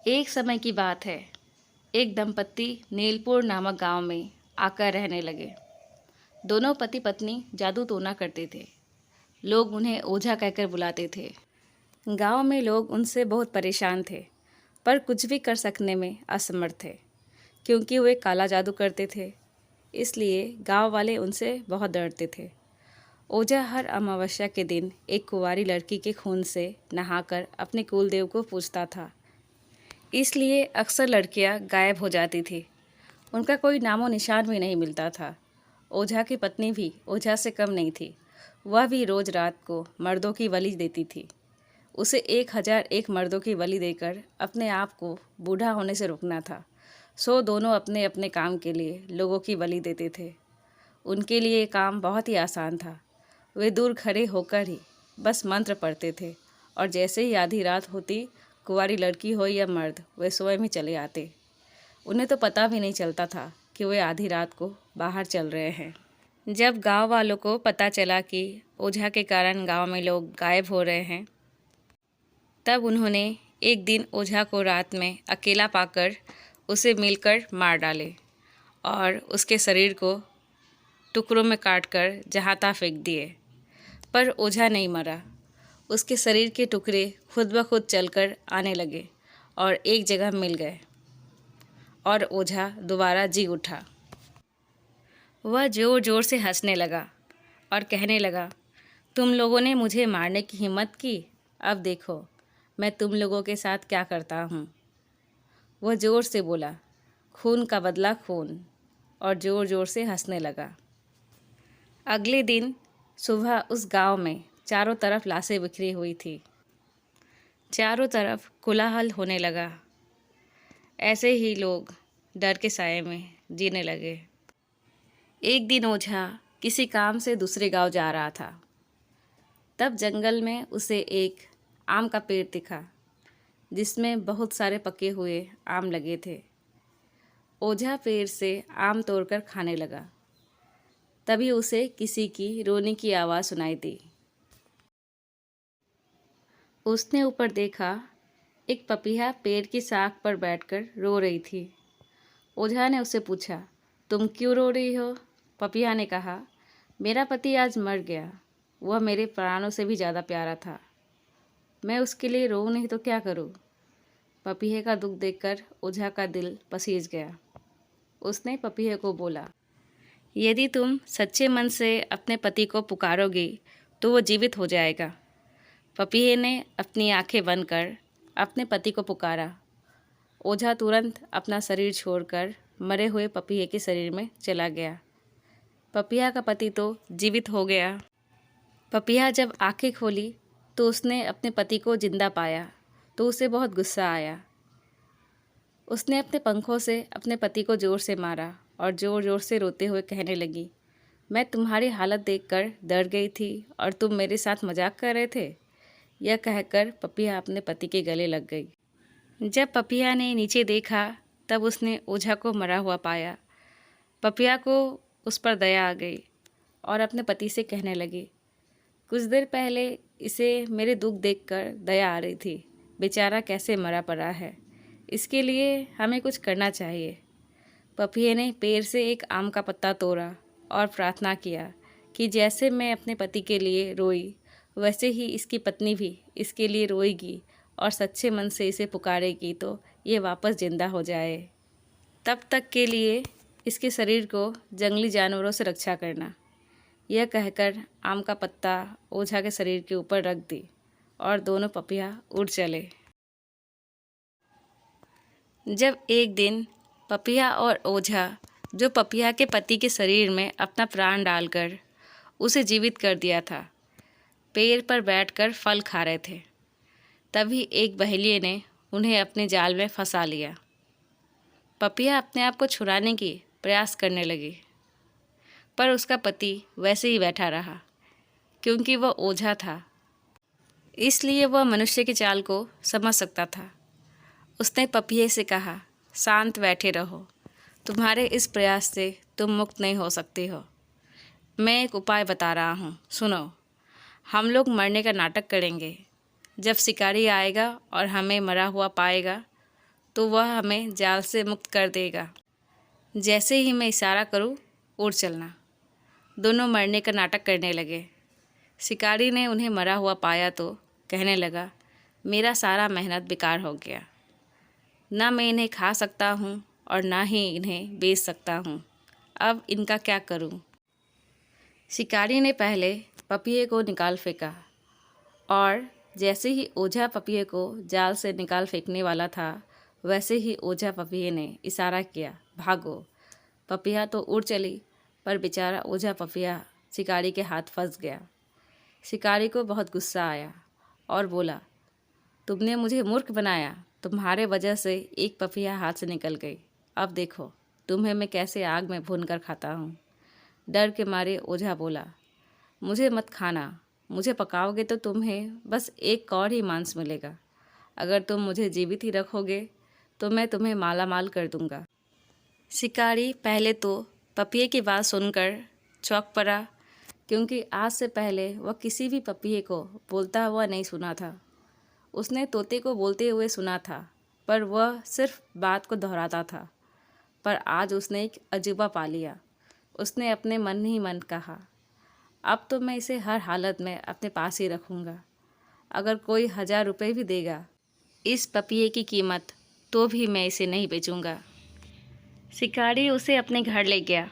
एक समय की बात है। एक दंपत्ति नीलपुर नामक गांव में आकर रहने लगे। दोनों पति पत्नी जादू टोना करते थे। लोग उन्हें ओझा कहकर बुलाते थे। गांव में लोग उनसे बहुत परेशान थे, पर कुछ भी कर सकने में असमर्थ थे, क्योंकि वे काला जादू करते थे। इसलिए गांव वाले उनसे बहुत डरते थे। ओझा हर अमावस्या के दिन एक कुंवारी लड़की के खून से नहाकर अपने कुलदेव को पूजता था। इसलिए अक्सर लड़कियां गायब हो जाती थी। उनका कोई नामो निशान भी नहीं मिलता था। ओझा की पत्नी भी ओझा से कम नहीं थी। वह भी रोज रात को मर्दों की बलि देती थी। उसे 1001 मर्दों की बलि देकर अपने आप को बूढ़ा होने से रोकना था। सो दोनों अपने अपने काम के लिए लोगों की बलि देते थे। उनके लिए ये काम बहुत ही आसान था। वे दूर खड़े होकर ही बस मंत्र पढ़ते थे, और जैसे ही आधी रात होती, कुंवारी लड़की हो या मर्द, वे स्वयं ही चले आते। उन्हें तो पता भी नहीं चलता था कि वे आधी रात को बाहर चल रहे हैं। जब गांव वालों को पता चला कि ओझा के कारण गांव में लोग गायब हो रहे हैं, तब उन्होंने एक दिन ओझा को रात में अकेला पाकर उसे मिलकर मार डाले और उसके शरीर को टुकड़ों में काटकर जहाँ तहाँ फेंक दिए। पर ओझा नहीं मरा। उसके शरीर के टुकड़े खुद ब खुद चलकर आने लगे और एक जगह मिल गए, और ओझा दोबारा जी उठा। वह जोर जोर से हंसने लगा और कहने लगा, तुम लोगों ने मुझे मारने की हिम्मत की, अब देखो मैं तुम लोगों के साथ क्या करता हूँ। वह जोर से बोला, खून का बदला खून, और जोर जोर से हंसने लगा। अगले दिन सुबह उस गांव में चारों तरफ लाशें बिखरी हुई थी। चारों तरफ कोलाहल होने लगा। ऐसे ही लोग डर के साए में जीने लगे। एक दिन ओझा किसी काम से दूसरे गांव जा रहा था। तब जंगल में उसे एक आम का पेड़ दिखा, जिसमें बहुत सारे पके हुए आम लगे थे। ओझा पेड़ से आम तोड़कर खाने लगा। तभी उसे किसी की रोने की आवाज़ सुनाई दी। उसने ऊपर देखा, एक पपीहा पेड़ की शाख पर बैठकर रो रही थी। ओझा ने उससे पूछा, तुम क्यों रो रही हो? पपीहा ने कहा, मेरा पति आज मर गया। वह मेरे प्राणों से भी ज़्यादा प्यारा था। मैं उसके लिए रोऊं नहीं तो क्या करूं? पपीहे का दुख देखकर ओझा का दिल पसीज गया। उसने पपीहे को बोला, यदि तुम सच्चे मन से अपने पति को पुकारोगी तो वो जीवित हो जाएगा। पपीहे ने अपनी आंखें बंद कर अपने पति को पुकारा। ओझा तुरंत अपना शरीर छोड़कर मरे हुए पपीहे के शरीर में चला गया। पपीहा का पति तो जीवित हो गया। पपीहा जब आंखें खोली तो उसने अपने पति को जिंदा पाया, तो उसे बहुत गुस्सा आया। उसने अपने पंखों से अपने पति को जोर से मारा और जोर जोर से रोते हुए कहने लगी, मैं तुम्हारी हालत देखकर डर गई थी और तुम मेरे साथ मजाक कर रहे थे। यह कहकर पपीहा अपने पति के गले लग गई। जब पपीहा ने नीचे देखा तब उसने ओझा को मरा हुआ पाया। पपीहा को उस पर दया आ गई और अपने पति से कहने लगी, कुछ देर पहले इसे मेरे दुख देखकर दया आ रही थी। बेचारा कैसे मरा पड़ा है, इसके लिए हमें कुछ करना चाहिए। पपीहे ने पेड़ से एक आम का पत्ता तोड़ा और प्रार्थना किया कि जैसे मैं अपने पति के लिए रोई, वैसे ही इसकी पत्नी भी इसके लिए रोएगी और सच्चे मन से इसे पुकारेगी तो ये वापस जिंदा हो जाए। तब तक के लिए इसके शरीर को जंगली जानवरों से रक्षा करना। यह कहकर आम का पत्ता ओझा के शरीर के ऊपर रख दी और दोनों पपीहा उड़ चले। जब एक दिन पपीहा और ओझा, जो पपीहा के पति के शरीर में अपना प्राण डालकर उसे जीवित कर दिया था, पेड़ पर बैठकर फल खा रहे थे, तभी एक बहेलिये ने उन्हें अपने जाल में फंसा लिया। पपीहा अपने आप को छुड़ाने की प्रयास करने लगी, पर उसका पति वैसे ही बैठा रहा। क्योंकि वह ओझा था, इसलिए वह मनुष्य की चाल को समझ सकता था। उसने पपीहे से कहा, शांत बैठे रहो, तुम्हारे इस प्रयास से तुम मुक्त नहीं हो सकती हो। मैं एक उपाय बता रहा हूँ, सुनो। हम लोग मरने का नाटक करेंगे। जब शिकारी आएगा और हमें मरा हुआ पाएगा तो वह हमें जाल से मुक्त कर देगा। जैसे ही मैं इशारा करूं, उड़ चलना। दोनों मरने का नाटक करने लगे। शिकारी ने उन्हें मरा हुआ पाया तो कहने लगा, मेरा सारा मेहनत बेकार हो गया। ना मैं इन्हें खा सकता हूँ और ना ही इन्हें बेच सकता हूँ। अब इनका क्या करूँ? शिकारी ने पहले पपीहे को निकाल फेंका और जैसे ही ओझा पपीहे को जाल से निकाल फेंकने वाला था, वैसे ही ओझा पपीहे ने इशारा किया, भागो। पपीहा तो उड़ चली, पर बेचारा ओझा पपीहा शिकारी के हाथ फंस गया। शिकारी को बहुत गुस्सा आया और बोला, तुमने मुझे मूर्ख बनाया। तुम्हारे वजह से एक पपीहा हाथ से निकल गई। अब देखो तुम्हें मैं कैसे आग में भून कर खाता हूँ। डर के मारे ओझा बोला, मुझे मत खाना। मुझे पकाओगे तो तुम्हें बस एक कौर ही मांस मिलेगा। अगर तुम मुझे जीवित ही रखोगे तो मैं तुम्हें माला माल कर दूंगा। शिकारी पहले तो पपीहे की बात सुनकर चौंक पड़ा, क्योंकि आज से पहले वह किसी भी पपीहे को बोलता हुआ नहीं सुना था। उसने तोते को बोलते हुए सुना था, पर वह सिर्फ बात को दोहराता था। पर आज उसने एक अजूबा पा लिया। उसने अपने मन ही मन कहा, अब तो मैं इसे हर हालत में अपने पास ही रखूँगा। अगर कोई 1000 रुपये भी देगा इस पपीहे की कीमत, तो भी मैं इसे नहीं बेचूँगा। शिकारी उसे अपने घर ले गया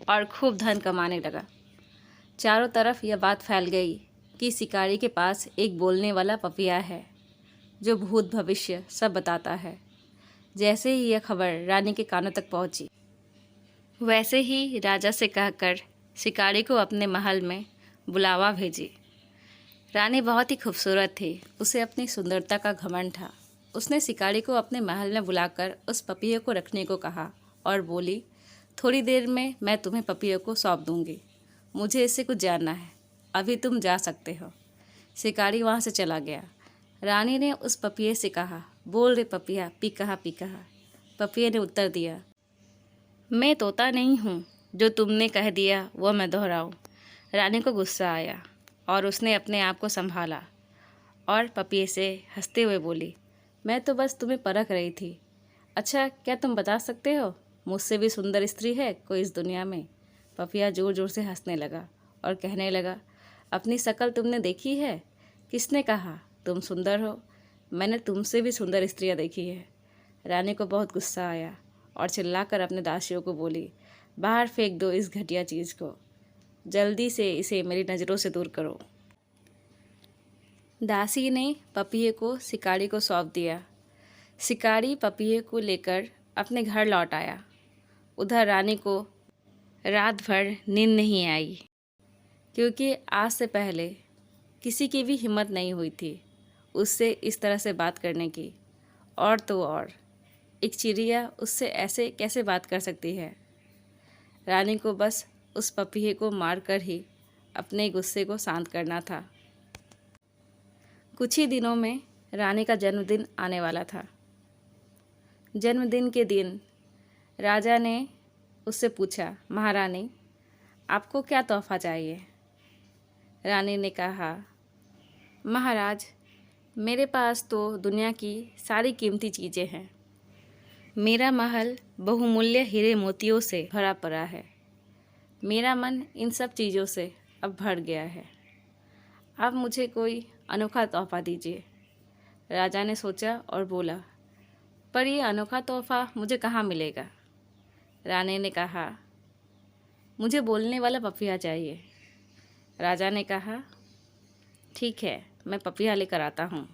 और खूब धन कमाने लगा। चारों तरफ यह बात फैल गई कि शिकारी के पास एक बोलने वाला पपीहा है, जो भूत भविष्य सब बताता है। जैसे ही यह खबर रानी के कानों तक पहुंची, वैसे ही राजा से कहकर शिकारी को अपने महल में बुलावा भेजी। रानी बहुत ही खूबसूरत थी, उसे अपनी सुंदरता का घमंड था। उसने शिकारी को अपने महल में बुलाकर उस पपीहे को रखने को कहा और बोली, थोड़ी देर में मैं तुम्हें पपीहे को सौंप दूंगी। मुझे इससे कुछ जानना है। अभी तुम जा सकते हो। शिकारी वहाँ से चला गया। रानी ने उस पपीहे से कहा, बोल रे पपीहा, पी कहा पी कहा। पपीहे ने उत्तर दिया, मैं तोता नहीं हूँ, जो तुमने कह दिया वह मैं दोहराऊँ। रानी को गुस्सा आया और उसने अपने आप को संभाला और पपीहे से हंसते हुए बोली, मैं तो बस तुम्हें परख रही थी। अच्छा, क्या तुम बता सकते हो मुझसे भी सुंदर स्त्री है कोई इस दुनिया में? पपीहा ज़ोर ज़ोर से हंसने लगा और कहने लगा, अपनी शक्ल तुमने देखी है? किसने कहा तुम सुंदर हो? मैंने तुमसे भी सुंदर स्त्रियाँ देखी है। रानी को बहुत गुस्सा आया और चिल्लाकर अपने दासियों को बोली, बाहर फेंक दो इस घटिया चीज़ को। जल्दी से इसे मेरी नज़रों से दूर करो। दासी ने पपीहे को शिकारी को सौंप दिया। शिकारी पपीहे को लेकर अपने घर लौट आया। उधर रानी को रात भर नींद नहीं आई, क्योंकि आज से पहले किसी की भी हिम्मत नहीं हुई थी उससे इस तरह से बात करने की। और तो और एक चिड़िया उससे ऐसे कैसे बात कर सकती है? रानी को बस उस पपीहे को मारकर ही अपने गुस्से को शांत करना था। कुछ ही दिनों में रानी का जन्मदिन आने वाला था। जन्मदिन के दिन राजा ने उससे पूछा, महारानी आपको क्या तोहफा चाहिए? रानी ने कहा, महाराज मेरे पास तो दुनिया की सारी कीमती चीज़ें हैं। मेरा महल बहुमूल्य हीरे मोतियों से भरा पड़ा है। मेरा मन इन सब चीज़ों से अब भर गया है। अब मुझे कोई अनोखा तोहफा दीजिए। राजा ने सोचा और बोला, पर यह अनोखा तोहफा मुझे कहाँ मिलेगा? रानी ने कहा, मुझे बोलने वाला पपीहा चाहिए। राजा ने कहा, ठीक है, मैं पपीहा लेकर आता हूँ।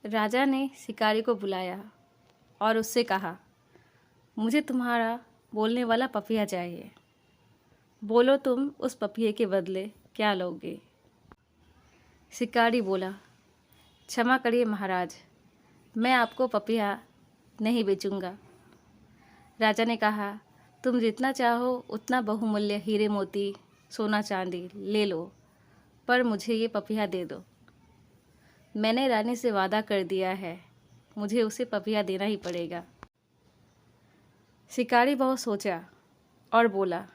राजा ने शिकारी को बुलाया और उससे कहा, मुझे तुम्हारा बोलने वाला पपीहा चाहिए। बोलो तुम उस पपीहे के बदले क्या लोगे? शिकारी बोला, क्षमा करिए महाराज, मैं आपको पपीहा नहीं बेचूंगा। राजा ने कहा, तुम जितना चाहो उतना बहुमूल्य हीरे मोती सोना चांदी ले लो, पर मुझे ये पपीहा दे दो। मैंने रानी से वादा कर दिया है, मुझे उसे पपीहा देना ही पड़ेगा। शिकारी बहुत सोचा और बोला,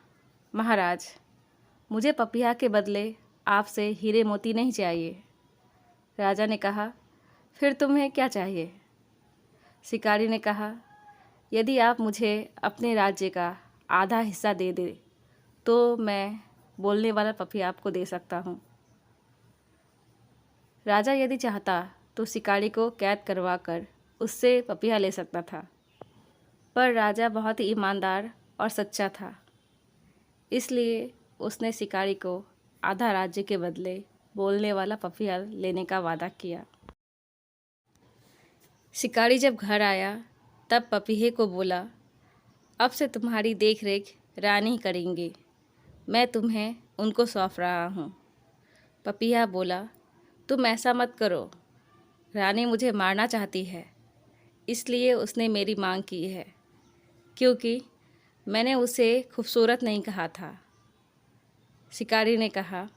महाराज मुझे पपीहा के बदले आपसे हीरे मोती नहीं चाहिए। राजा ने कहा, फिर तुम्हें क्या चाहिए? शिकारी ने कहा, यदि आप मुझे अपने राज्य का आधा हिस्सा दे दे तो मैं बोलने वाला पपी आपको दे सकता हूँ। राजा यदि चाहता तो शिकारी को कैद करवा कर उससे पपिया ले सकता था, पर राजा बहुत ही ईमानदार और सच्चा था, इसलिए उसने शिकारी को आधा राज्य के बदले बोलने वाला पपिया लेने का वादा किया। शिकारी जब घर आया तब पपीहे को बोला, अब से तुम्हारी देख रेख रानी करेंगी, मैं तुम्हें उनको सौंप रहा हूँ। पपीहा बोला, तुम ऐसा मत करो, रानी मुझे मारना चाहती है, इसलिए उसने मेरी मांग की है, क्योंकि मैंने उसे खूबसूरत नहीं कहा था। शिकारी ने कहा,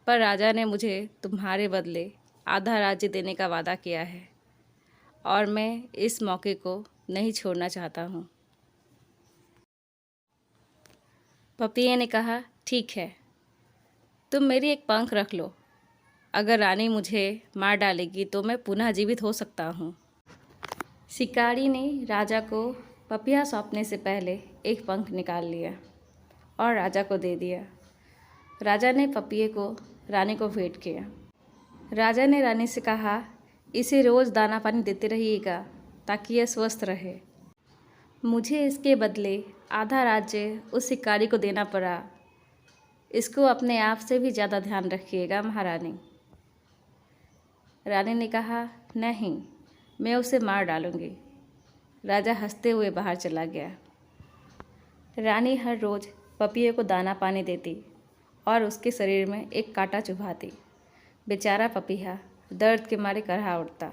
पर राजा ने मुझे तुम्हारे बदले आधा राज्य देने का वादा किया है और मैं इस मौके को नहीं छोड़ना चाहता हूँ। पपीहे ने कहा, ठीक है, तुम मेरी एक पंख रख लो, अगर रानी मुझे मार डालेगी तो मैं पुनः जीवित हो सकता हूँ। शिकारी ने राजा को पपिया सौंपने से पहले एक पंख निकाल लिया और राजा को दे दिया। राजा ने पपिये को रानी को भेंट किया। राजा ने रानी से कहा, इसे रोज़ दाना पानी देते रहिएगा ताकि यह स्वस्थ रहे। मुझे इसके बदले आधा राज्य उस शिकारी को देना पड़ा, इसको अपने आप से भी ज़्यादा ध्यान रखिएगा महारानी। रानी ने कहा, नहीं, मैं उसे मार डालूंगी। राजा हंसते हुए बाहर चला गया। रानी हर रोज़ पपिये को दाना पानी देती और उसके शरीर में एक कांटा चुभाती। बेचारा पपीहा दर्द के मारे करहा उठता।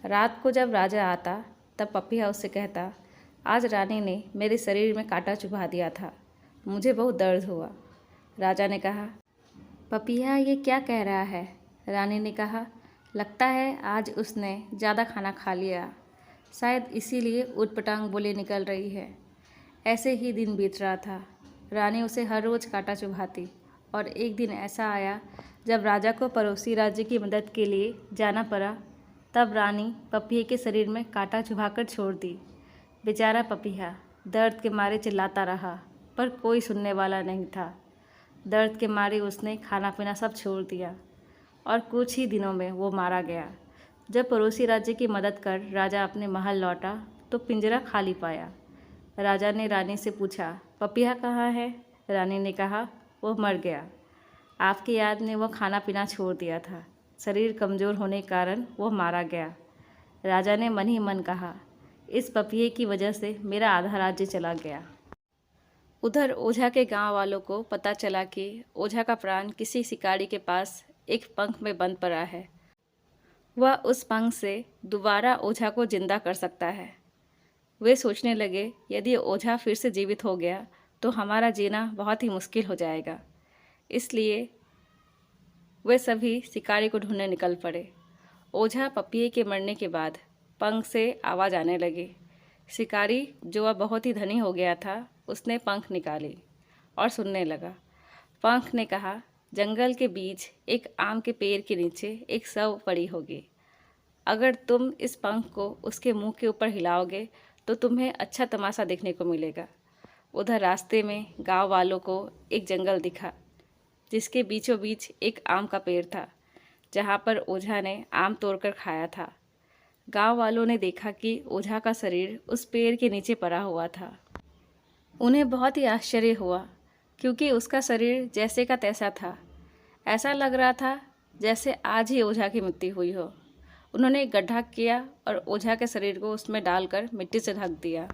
रात को जब राजा आता तब पपीहा उससे कहता, आज रानी ने मेरे शरीर में कांटा चुभा दिया था, मुझे बहुत दर्द हुआ। राजा ने कहा, पपीहा ये क्या कह रहा है? रानी ने कहा, लगता है आज उसने ज़्यादा खाना खा लिया, शायद इसीलिए उटपटांग बोले निकल रही है। ऐसे ही दिन बीत रहा था। रानी उसे हर रोज़ कांटा चुभाती और एक दिन ऐसा आया जब राजा को पड़ोसी राज्य की मदद के लिए जाना पड़ा। तब रानी पपीहे के शरीर में कांटा चुभाकर छोड़ दी। बेचारा पपीहा दर्द के मारे चिल्लाता रहा, पर कोई सुनने वाला नहीं था। दर्द के मारे उसने खाना पीना सब छोड़ दिया और कुछ ही दिनों में वो मारा गया। जब पड़ोसी राज्य की मदद कर राजा अपने महल लौटा तो पिंजरा खाली पाया। राजा ने रानी से पूछा, पपीहा कहाँ है? रानी ने कहा, वो मर गया। आपकी याद में वो खाना पीना छोड़ दिया था, शरीर कमज़ोर होने के कारण वो मारा गया। राजा ने मन ही मन कहा, इस पपीहे की वजह से मेरा आधा राज्य चला गया। उधर ओझा के गांव वालों को पता चला कि ओझा का प्राण किसी शिकारी के पास एक पंख में बंद पड़ा है। वह उस पंख से दोबारा ओझा को जिंदा कर सकता है। वे सोचने लगे, यदि ओझा फिर से जीवित हो गया तो हमारा जीना बहुत ही मुश्किल हो जाएगा। इसलिए वे सभी शिकारी को ढूंढने निकल पड़े। ओझा पपीहे के मरने के बाद पंख से आवाज़ आने लगी। शिकारी, जो अब बहुत ही धनी हो गया था, उसने पंख निकाली और सुनने लगा। पंख ने कहा, जंगल के बीच एक आम के पेड़ के नीचे एक शव पड़ी होगी। अगर तुम इस पंख को उसके मुंह के ऊपर हिलाओगे तो तुम्हें अच्छा तमाशा देखने को मिलेगा। उधर रास्ते में गांव वालों को एक जंगल दिखा जिसके बीचों बीच एक आम का पेड़ था, जहाँ पर ओझा ने आम तोड़कर खाया था। गांव वालों ने देखा कि ओझा का शरीर उस पेड़ के नीचे पड़ा हुआ था। उन्हें बहुत ही आश्चर्य हुआ, क्योंकि उसका शरीर जैसे का तैसा था। ऐसा लग रहा था जैसे आज ही ओझा की मृत्यु हुई हो। उन्होंने एक गड्ढा किया और ओझा के शरीर को उसमें डालकर मिट्टी से ढक दिया।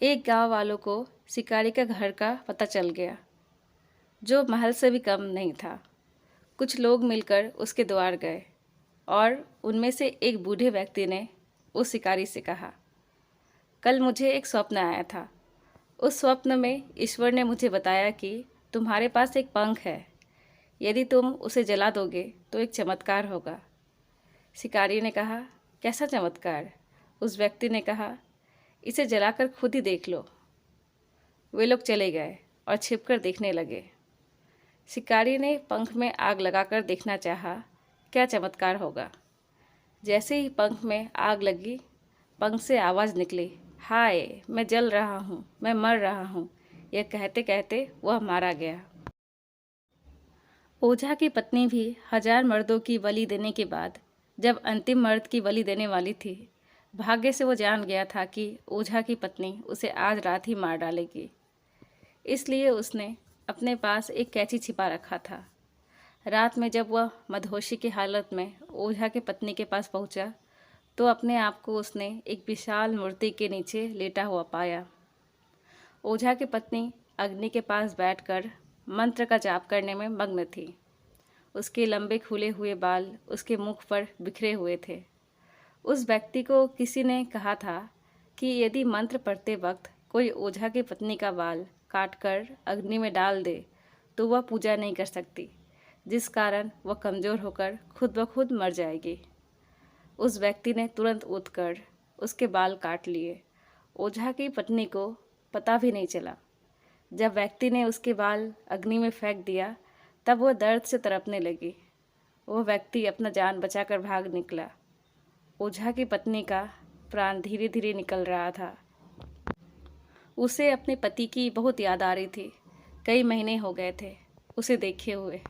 एक गांव वालों को शिकारी के घर का पता चल गया, जो महल से भी कम नहीं था। कुछ लोग मिलकर उसके द्वार गए और उनमें से एक बूढ़े व्यक्ति ने उस शिकारी से कहा, कल मुझे एक स्वप्न आया था। उस स्वप्न में ईश्वर ने मुझे बताया कि तुम्हारे पास एक पंख है, यदि तुम उसे जला दोगे तो एक चमत्कार होगा। शिकारी ने कहा, कैसा चमत्कार? उस व्यक्ति ने कहा, इसे जलाकर खुद ही देख लो। वे लोग चले गए और छिपकर देखने लगे। शिकारी ने पंख में आग लगाकर देखना चाहा, क्या चमत्कार होगा। जैसे ही पंख में आग लगी, पंख से आवाज़ निकली, हाय मैं जल रहा हूँ, मैं मर रहा हूँ। यह कहते कहते वह मारा गया। ओझा की पत्नी भी 1000 मर्दों की बलि देने के बाद जब अंतिम मर्द की बलि देने वाली थी, भाग्य से वो जान गया था कि ओझा की पत्नी उसे आज रात ही मार डालेगी। इसलिए उसने अपने पास एक कैंची छिपा रखा था। रात में जब वह मदहोशी की हालत में ओझा की पत्नी के पास पहुंचा, तो अपने आप को उसने एक विशाल मूर्ति के नीचे लेटा हुआ पाया। ओझा की पत्नी अग्नि के पास बैठकर मंत्र का जाप करने में मग्न थी। उसके लंबे खुले हुए बाल उसके मुख पर बिखरे हुए थे। उस व्यक्ति को किसी ने कहा था कि यदि मंत्र पढ़ते वक्त कोई ओझा की पत्नी का बाल काटकर अग्नि में डाल दे तो वह पूजा नहीं कर सकती, जिस कारण वह कमज़ोर होकर खुद ब खुद मर जाएगी। उस व्यक्ति ने तुरंत उठकर उसके बाल काट लिए। ओझा की पत्नी को पता भी नहीं चला। जब व्यक्ति ने उसके बाल अग्नि में फेंक दिया, तब वह दर्द से तड़पने लगी। वह व्यक्ति अपना जान बचाकर भाग निकला। ओझा की पत्नी का प्राण धीरे धीरे निकल रहा था। उसे अपने पति की बहुत याद आ रही थी। कई महीने हो गए थे उसे देखे हुए,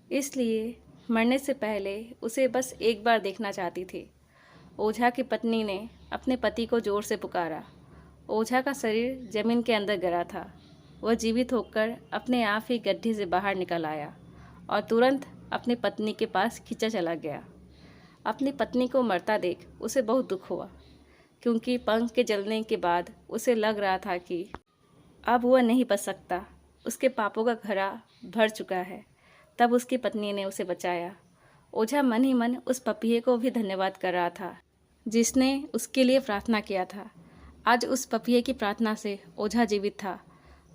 इसलिए मरने से पहले उसे बस एक बार देखना चाहती थी। ओझा की पत्नी ने अपने पति को जोर से पुकारा। ओझा का शरीर जमीन के अंदर गिरा था। वह जीवित होकर अपने आप ही गड्ढे से बाहर निकल आया और तुरंत अपनी पत्नी के पास खींचा चला गया। अपनी पत्नी को मरता देख उसे बहुत दुख हुआ, क्योंकि पंख के जलने के बाद उसे लग रहा था कि अब वह नहीं बच सकता। उसके पापों का घड़ा भर चुका है। तब उसकी पत्नी ने उसे बचाया। ओझा मन ही मन उस पपीहे को भी धन्यवाद कर रहा था जिसने उसके लिए प्रार्थना किया था। आज उस पपीहे की प्रार्थना से ओझा जीवित था,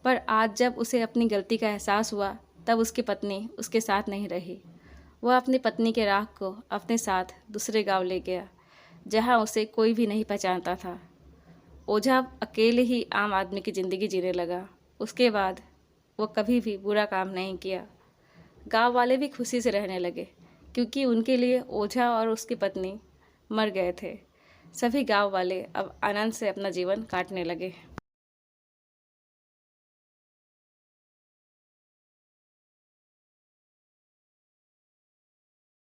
पर आज जब उसे अपनी गलती का एहसास हुआ, तब उसकी पत्नी उसके साथ नहीं रही। वह अपनी पत्नी के राख को अपने साथ दूसरे गांव ले गया, जहां उसे कोई भी नहीं पहचानता था। ओझा अकेले ही आम आदमी की ज़िंदगी जीने लगा। उसके बाद वो कभी भी बुरा काम नहीं किया। गांव वाले भी खुशी से रहने लगे, क्योंकि उनके लिए ओझा और उसकी पत्नी मर गए थे। सभी गांव वाले अब आनंद से अपना जीवन काटने लगे।